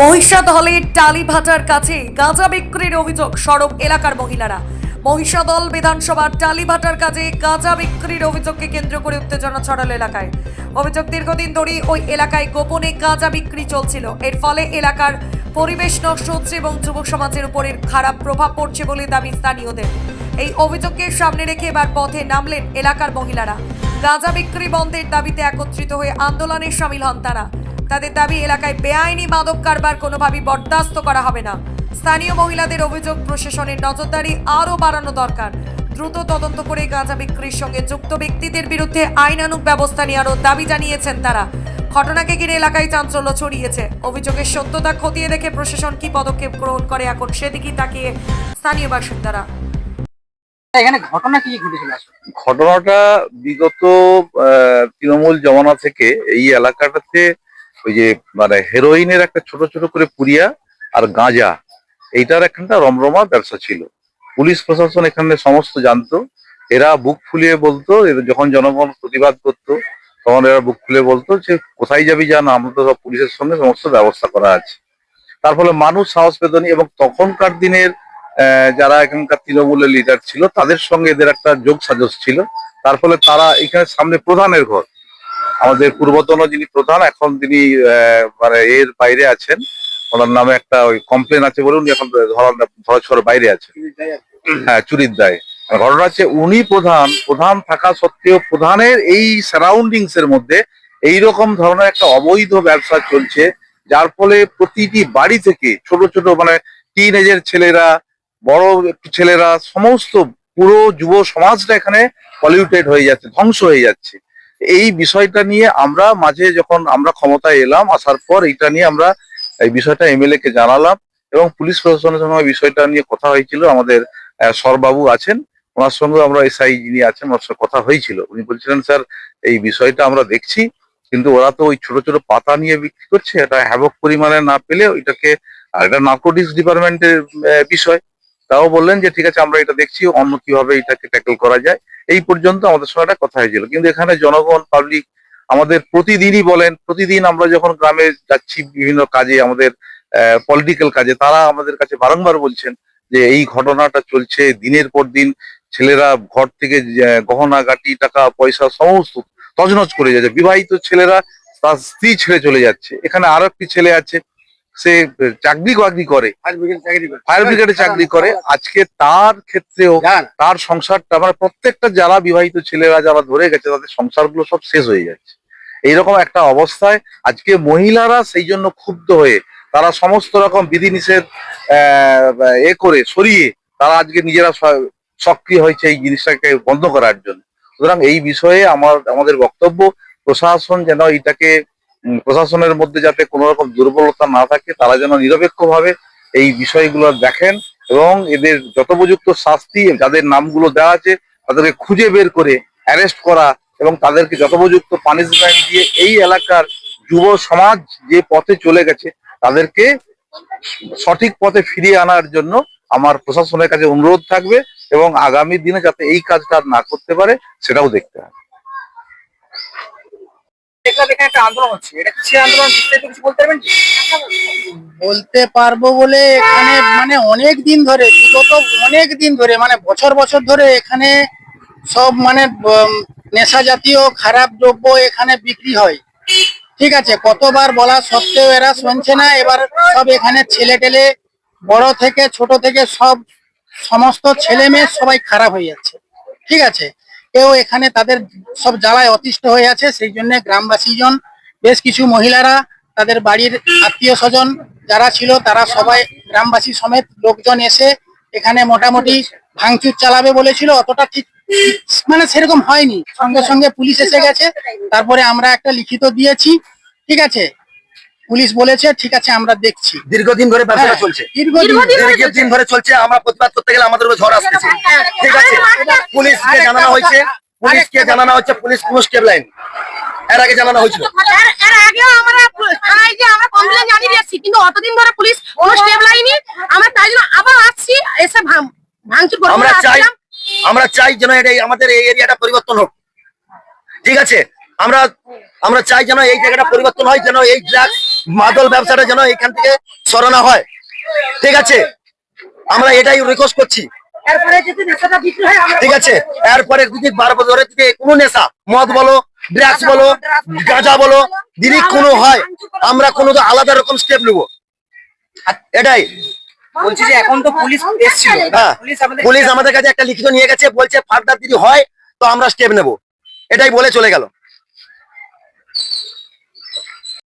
মহিষাদলের টালিভাটার কাছে গাঁজা বিক্রির অভিযোগ সরব এলাকার মহিলারা। মহিষাদল বিধানসভার টালিভাটার কাছে গাঁজা বিক্রির অভিযোগকে কেন্দ্র করে উত্তেজনা ছড়ালো এলাকায়। অভিযোগ, দীর্ঘদিন ধরেই ওই এলাকায় গোপনে গাঁজা বিক্রি চলছিল। এর ফলে এলাকার পরিবেশ নষ্ট হচ্ছে এবং যুব সমাজের উপর এর খারাপ প্রভাব পড়ছে বলে দাবি স্থানীয়দের। এই অভিযোগকে সামনে রেখে এবার পথে নামলেন এলাকার মহিলারা। গাঁজা বিক্রি বন্ধের দাবিতে একত্রিত হয়ে আন্দোলনে সামিল হন তারা। তাদের দাবি, এলাকায় বেআইনি মাদক কারবার কোনোভাবেই বরদাস্ত করা হবে না। স্থানীয় মহিলাদের অভিযোগ, প্রশাসনের নজরদারি আরও বাড়ানো দরকার। দ্রুত তদন্ত করে গাঁজা বিক্রির সঙ্গে যুক্ত ব্যক্তিদের বিরুদ্ধে আইনানুগ ব্যবস্থা নেওয়ারও দাবি জানিয়েছেন তারা। ঘটনাকে ঘিরে এলাকায় চাঞ্চল্য ছড়িয়েছে। অভিযোগের সত্যতা খতিয়ে দেখে প্রশাসন কি পদক্ষেপ গ্রহণ করে এখন সেদিকেই তাকিয়ে স্থানীয় বাসিন্দারা। এখানে ঘটনা কি ঘটেছিল? ঘটনাটা বিগত তৃণমূল জমানা থেকে এই এলাকাটাতে ওই যে মানে হেরোইনের একটা ছোট ছোট করে পুরিয়া আর গাঁজা, এইটার একটা রমরমা ব্যবসা ছিল। পুলিশ প্রশাসন এখানে সমস্ত জানতো। এরা বুক ফুলিয়ে বলতো, যখন জনগণ প্রতিবাদ করতো তখন এরা বুক ফুলিয়ে বলতো যে কোথায় যাবি যা না, আমরা তো সব পুলিশের সঙ্গে সমস্ত ব্যবস্থা করা আছে। তার ফলে মানুষ সাহস পেতনি এবং তখনকার দিনের যারা এখানকার তৃণমূলের লিডার ছিল তাদের সঙ্গে এদের একটা যোগ সাজস ছিল। তার ফলে তারা এখানে সামনে প্রধানের ঘর, আমাদের পূর্বতন যিনি প্রধান, এখন তিনি মানে এর বাইরে আছেন, ওনার নামে একটা ওই কমপ্লেন আছে বলে উনি এখন ধরাছোঁয়ার বাইরে আছেন। হ্যাঁ, চুরির দায়। ঘটনা হচ্ছে উনি প্রধান থাকা সত্ত্বেও প্রধানের এই সারাউন্ডিংস এর মধ্যে এইরকম ধরনের একটা অবৈধ ব্যবসা চলছে, যার ফলে প্রতিটি বাড়ি থেকে ছোট ছোট মানে টিনেজের ছেলেরা, বড় একটু ছেলেরা, সমস্ত পুরো যুব সমাজটা এখানে পলিউটেড হয়ে যাচ্ছে, ধ্বংস হয়ে যাচ্ছে। এই বিষয়টা নিয়ে আমরা মাঝে যখন আমরা ক্ষমতায় এলাম, আসার পর এইটা নিয়ে আমরা এই বিষয়টা এমএলএ কে জানালাম এবং পুলিশ প্রশাসনের সঙ্গে বিষয়টা নিয়ে কথা হয়েছিল। আমাদের সরবাবু আছেন, ওনার সঙ্গে আমরা এসআই যিনি আছেন ওনার সঙ্গে কথা হয়েছিল। উনি বলছিলেন, স্যার এই বিষয়টা আমরা দেখছি, কিন্তু ওরা তো ওই ছোট ছোট পাতা নিয়ে বিক্রি করছে, এটা হ্যাবক পরিমাণে না পেলে ওইটাকে, আর এটা নার্কোটিক্স ডিপার্টমেন্টের বিষয়। তাও বললেন যে ঠিক আছে, আমরা এটা দেখছি অন্য কিভাবে এটাকে ট্যাকেল করা যায়। এই পর্যন্ত আমাদের সঙ্গে একটা কথা হয়েছিল। কিন্তু এখানে জনগণ, পাবলিক আমাদের প্রতিদিনই বলেন, প্রতিদিন আমরা যখন গ্রামে যাচ্ছি বিভিন্ন কাজে, আমাদের পলিটিক্যাল কাজে, তারা আমাদের কাছে বারংবার বলছেন যে এই ঘটনাটা চলছে দিনের পর দিন। ছেলেরা ঘর থেকে গহনা গাটি, টাকা পয়সা সমস্ত তছনছ করে যাচ্ছে। বিবাহিত ছেলেরা তার স্ত্রী ছেড়ে চলে যাচ্ছে। এখানে আরো একটি ছেলে আছে, সে চাকরি করে, ফায়ার ব্রিগেডে চাকরি করে। আজকে তার ক্ষেত্রেও তার সংসারটা, মানে প্রত্যেকটা যারা বিবাহিত ছেলেরা যারা ধরে গেছে তাদের সংসারগুলো সব শেষ হয়ে যাচ্ছে। এইরকম একটা অবস্থায় আজকে মহিলারা সেই জন্য ক্ষুব্ধ হয়ে তারা সমস্ত রকম বিধিনিষেধ করে সরিয়ে তারা আজকে নিজেরা সক্রিয় হয়েছে এই জিনিসটাকে বন্ধ করার জন্য। সুতরাং এই বিষয়ে আমাদের বক্তব্য, প্রশাসন যেন এটাকে, প্রশাসনের মধ্যে যাতে কোনো রকম দুর্বলতা না থাকে, তারা যেন নিরপেক্ষভাবে এই বিষয়গুলো দেখেন এবং এদের যথোপযুক্ত শাস্তি, যাদের নামগুলো দেওয়া আছে তাদেরকে খুঁজে বের করে অ্যারেস্ট করা এবং তাদেরকে যথোপযুক্ত পানিশমেন্ট দিয়ে এই এলাকার যুব সমাজ যে পথে চলে গেছে তাদেরকে সঠিক পথে ফিরিয়ে আনার জন্য আমার প্রশাসনের কাছে অনুরোধ থাকবে এবং আগামী দিনে যাতে এই কাজটা না করতে পারে সেটাও দেখতে হবে। দেখলাম এখানে একটা আন্দোলন হচ্ছে, এটা কিসের আন্দোলন, বিস্তারিত কিছু বলতে পারবেন কি? বলতে পারবো বলে, এখানে মানে অনেক দিন ধরে, বিগত অনেক দিন ধরে, মানে বছর বছর ধরে এখানে সব মানে নেশা জাতীয় খারাপ দ্রব্য এখানে বিক্রি হয়। ঠিক আছে, কতবার বলা সত্ত্বেও এরা শুনছে না। এবার সব এখানে ছেলে টেলে, বড় থেকে ছোট থেকে সব, সমস্ত ছেলে মেয়ে সবাই খারাপ হয়ে যাচ্ছে। ঠিক আছে, কেউ এখানে তাদের সব জ্বালায় অতিষ্ঠ হয়ে আছে। সেই জন্য গ্রামবাসীজন, বেশ কিছু মহিলারা, তাদের বাড়ির আত্মীয় স্বজন যারা ছিল তারা সবাই, গ্রামবাসী সমেত লোকজন এসে এখানে মোটামুটি ভাঙচুর চালাবে বলেছিল। অতটা ঠিক মানে সেরকম হয়নি। সঙ্গে সঙ্গে পুলিশ এসে গেছে। তারপরে আমরা একটা লিখিত দিয়েছি। ঠিক আছে, পুলিশ বলেছে ঠিক আছে আমরা দেখছি। দীর্ঘদিন ধরে ব্যবসা চলছে, দীর্ঘদিন ধরে চলছে। আমরা প্রতিবাদ করতে গেলে আমাদের উপর ঝড় আসতেছে। ঠিক আছে, পুলিশকে জানানো হয়েছে, পুলিশ কোনো স্টেপ লাইন এর আগে জানানো হয়েছিল। এর আগেও আমরা থানায় গিয়ে আমরা কমপ্লেইন জানিয়ে দিয়েছি, কিন্তু অতদিন ধরে পুলিশ কোনো স্টেপ লাইনি। আমরা তাই জন্য আবার আসছি, এসে ভাঙচুর করব। আমরা চাই যেন আমাদের এই এরিয়াটা পরিবর্তন হোক। ঠিক আছে, আমরা চাই যেন এই জায়গাটা পরিবর্তন হয়, যেন এই ড্রাগস মাদল ব্যবসাটা যেন এখান থেকে সরানো হয়, ঠিক আছে? আমরা এটাই রিকোয়েস্ট করছি, ঠিক আছে? এরপরে যদি 12 বছর ধরে যদি কোনো নেশা, মদ বলো, ড্রাগস বলো, গাঁজা বলো, যদি কোনো হয়, আমরা কোনো তো আলাদা রকম স্টেপ নেবো, এটাই বলছি যে এখন তো পুলিশ এসেছিল, হ্যাঁ, পুলিশ আমাদের কাছে একটা লিখিত নিয়ে গেছে, বলছে ফার্দার যদি হয় তো আমরা স্টেপ নেব, এটাই বলে চলে গেল।